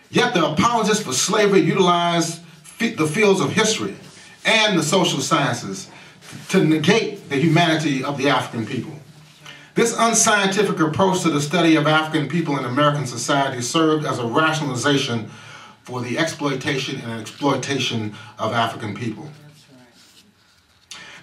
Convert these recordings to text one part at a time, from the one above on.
Yet the apologists for slavery utilized the fields of history and the social sciences to negate the humanity of the African people. This unscientific approach to the study of African people in American society served as a rationalization for the exploitation and exploitation of African people.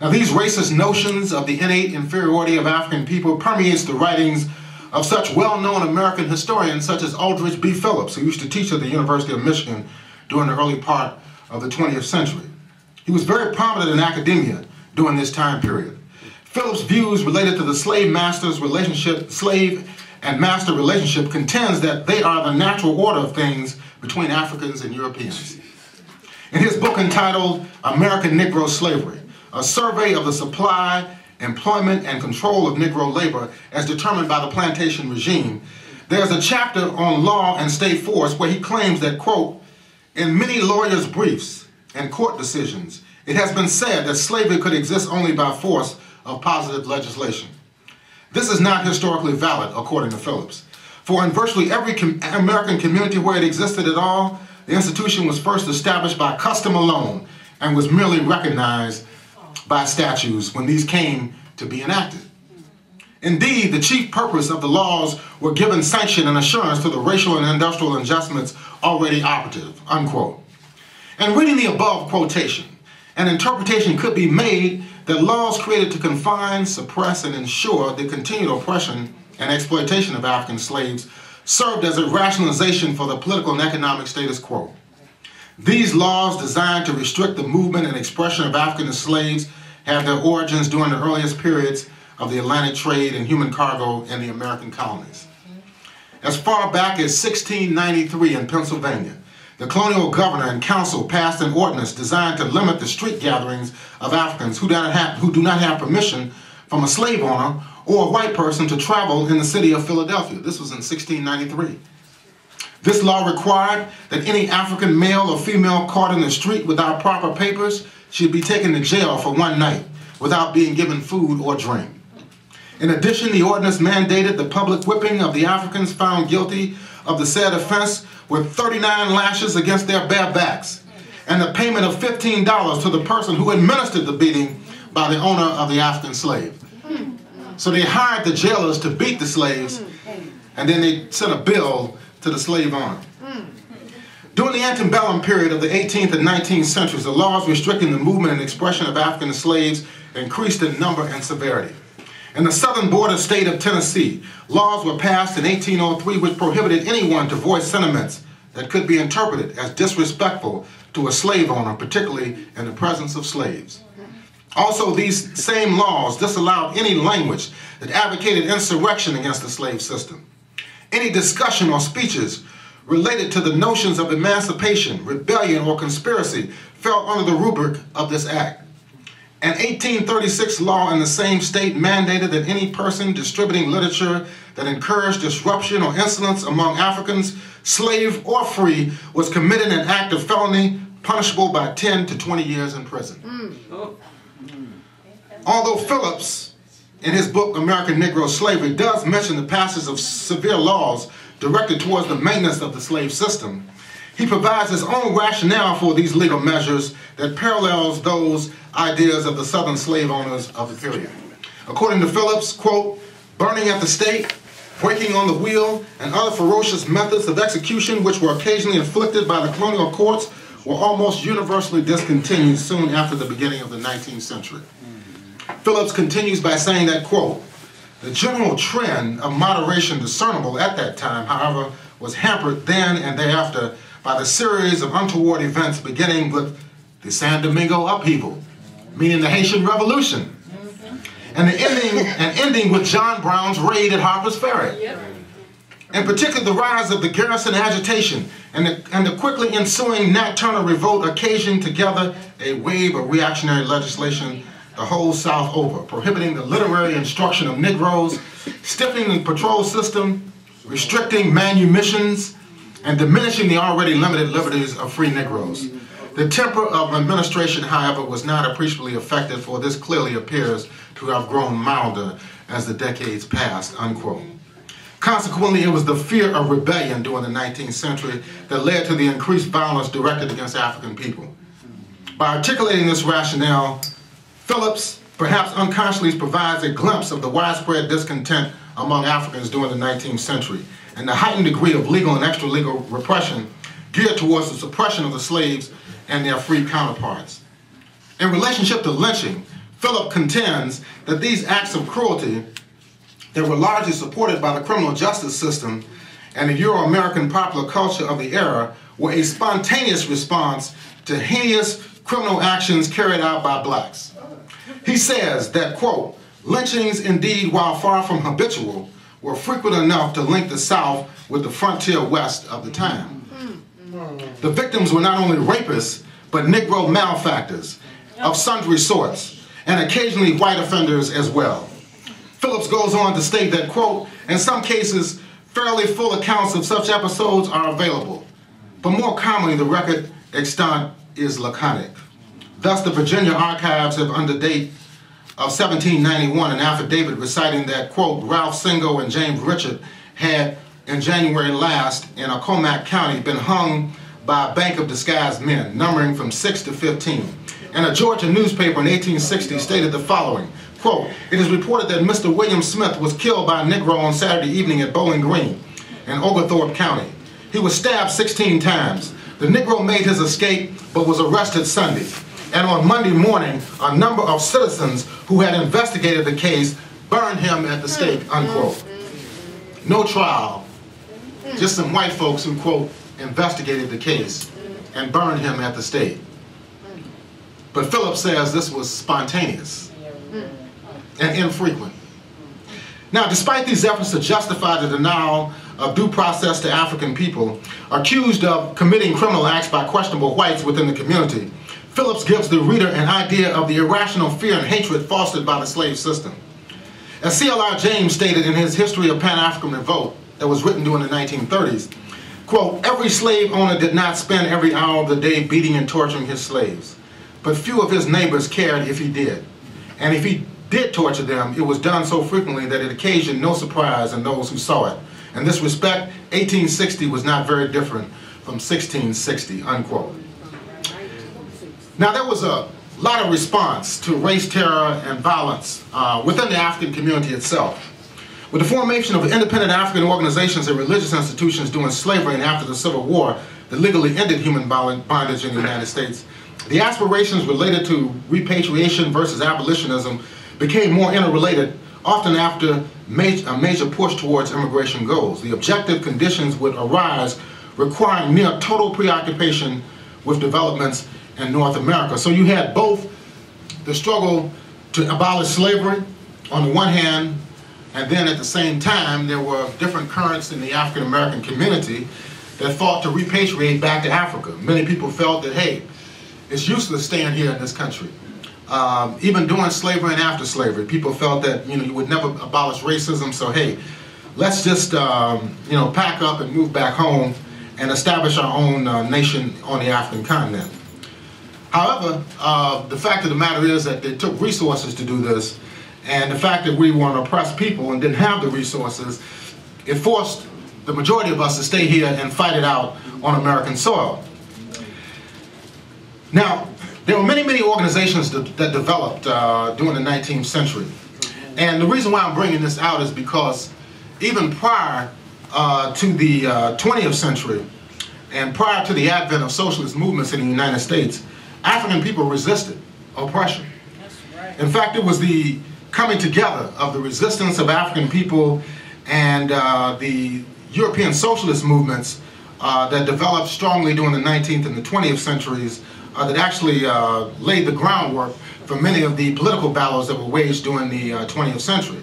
Now, these racist notions of the innate inferiority of African people permeates the writings of such well-known American historians such as Aldrich B. Phillips, who used to teach at the University of Michigan during the early part of the 20th century. He was very prominent in academia during this time period. Phillips' views related to the slave and master relationship contends that they are the natural order of things between Africans and Europeans. In his book entitled American Negro Slavery, a survey of the supply, employment, and control of Negro labor as determined by the plantation regime, there's a chapter on law and state force where he claims that, quote, in many lawyers' briefs and court decisions, it has been said that slavery could exist only by force of positive legislation. This is not historically valid, according to Phillips. For in virtually every American community where it existed at all, the institution was first established by custom alone and was merely recognized by statutes when these came to be enacted. Indeed, the chief purpose of the laws were given sanction and assurance to the racial and industrial adjustments already operative, unquote. And reading the above quotation, an interpretation could be made that laws created to confine, suppress, and ensure the continued oppression and exploitation of African slaves served as a rationalization for the political and economic status quo. These laws designed to restrict the movement and expression of African slaves have their origins during the earliest periods of the Atlantic trade and human cargo in the American colonies. As far back as 1693 in Pennsylvania, the colonial governor and council passed an ordinance designed to limit the street gatherings of Africans who do not have permission from a slave owner or a white person to travel in the city of Philadelphia. This was in 1693. This law required that any African male or female caught in the street without proper papers should be taken to jail for one night without being given food or drink. In addition, the ordinance mandated the public whipping of the Africans found guilty of the said offense with 39 lashes against their bare backs and the payment of $15 to the person who administered the beating by the owner of the African slave. So they hired the jailers to beat the slaves, and then they sent a bill to the slave owner. During the antebellum period of the 18th and 19th centuries, the laws restricting the movement and expression of African slaves increased in number and severity. In the southern border state of Tennessee, laws were passed in 1803 which prohibited anyone to voice sentiments that could be interpreted as disrespectful to a slave owner, particularly in the presence of slaves. Also, these same laws disallowed any language that advocated insurrection against the slave system. Any discussion or speeches related to the notions of emancipation, rebellion, or conspiracy fell under the rubric of this act. An 1836 law in the same state mandated that any person distributing literature that encouraged disruption or insolence among Africans, slave or free, was committing an act of felony punishable by 10 to 20 years in prison. Although Phillips, in his book American Negro Slavery, does mention the passage of severe laws directed towards the maintenance of the slave system, he provides his own rationale for these legal measures that parallels those ideas of the southern slave owners of the period. According to Phillips, quote, burning at the stake, breaking on the wheel, and other ferocious methods of execution which were occasionally inflicted by the colonial courts were almost universally discontinued soon after the beginning of the 19th century. Phillips continues by saying that, quote, the general trend of moderation discernible at that time, however, was hampered then and thereafter by the series of untoward events beginning with the San Domingo upheaval, meaning the Haitian Revolution, and ending with John Brown's raid at Harper's Ferry. In particular, the rise of the garrison agitation and the quickly ensuing Nat Turner revolt occasioned together a wave of reactionary legislation the whole South over, prohibiting the literary instruction of Negroes, stiffening the patrol system, restricting manumissions, and diminishing the already limited liberties of free Negroes. The temper of administration, however, was not appreciably affected, for this clearly appears to have grown milder as the decades passed, unquote. Consequently, it was the fear of rebellion during the 19th century that led to the increased violence directed against African people. By articulating this rationale, Phillips perhaps unconsciously provides a glimpse of the widespread discontent among Africans during the 19th century and the heightened degree of legal and extra-legal repression geared towards the suppression of the slaves and their free counterparts. In relationship to lynching, Phillips contends that these acts of cruelty that were largely supported by the criminal justice system and the Euro-American popular culture of the era were a spontaneous response to heinous criminal actions carried out by blacks. He says that, quote, lynchings indeed, while far from habitual, were frequent enough to link the South with the frontier West of the time. The victims were not only rapists, but Negro malefactors of sundry sorts, and occasionally white offenders as well. Phillips goes on to state that, quote, in some cases, fairly full accounts of such episodes are available, but more commonly the record extant is laconic. Thus, the Virginia archives have under date of 1791 an affidavit reciting that, quote, Ralph Singo and James Richard had, in January last, in Accomack County, been hung by a bank of disguised men, numbering from 6 to 15. And a Georgia newspaper in 1860 stated the following, quote, it is reported that Mr. William Smith was killed by a Negro on Saturday evening at Bowling Green in Oglethorpe County. He was stabbed 16 times. The Negro made his escape, but was arrested Sunday. And on Monday morning, a number of citizens who had investigated the case burned him at the stake, unquote. No trial, just some white folks who, quote, investigated the case and burned him at the stake. But Phillips says this was spontaneous and infrequent. Now, despite these efforts to justify the denial of due process to African people, accused of committing criminal acts by questionable whites within the community, Phillips gives the reader an idea of the irrational fear and hatred fostered by the slave system. As C.L.R. James stated in his History of Pan-African Revolt that was written during the 1930s, quote, every slave owner did not spend every hour of the day beating and torturing his slaves, but few of his neighbors cared if he did. And if he did torture them, it was done so frequently that it occasioned no surprise in those who saw it. In this respect, 1860 was not very different from 1660, unquote. Now, there was a lot of response to race terror and violence within the African community itself. With the formation of independent African organizations and religious institutions during slavery and after the Civil War that legally ended human bondage in the United States, the aspirations related to repatriation versus abolitionism became more interrelated, often after a major push towards immigration goals. The objective conditions would arise requiring near total preoccupation with developments in North America. So you had both the struggle to abolish slavery on the one hand, and then at the same time there were different currents in the African American community that fought to repatriate back to Africa. Many people felt that, hey, it's useless staying here in this country. Even during slavery and after slavery, people felt that, you would never abolish racism, so hey, let's just pack up and move back home and establish our own nation on the African continent. However, the fact of the matter is that it took resources to do this, and the fact that we were an oppressed people and didn't have the resources, it forced the majority of us to stay here and fight it out on American soil. Now, there were many, many organizations that developed during the 19th century. And the reason why I'm bringing this out is because even prior to the 20th century and prior to the advent of socialist movements in the United States, African people resisted oppression. In fact, it was the coming together of the resistance of African people and the European socialist movements that developed strongly during the 19th and the 20th centuries that actually laid the groundwork for many of the political battles that were waged during the 20th century.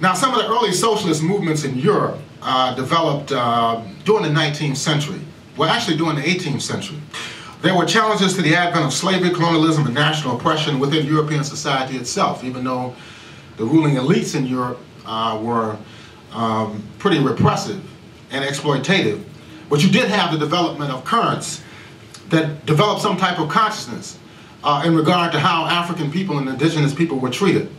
Now, some of the early socialist movements in Europe developed during the 19th century, well, actually during the 18th century. There were challenges to the advent of slavery, colonialism, and national oppression within European society itself, even though the ruling elites in Europe were pretty repressive and exploitative. But you did have the development of currents that developed some type of consciousness in regard to how African people and indigenous people were treated.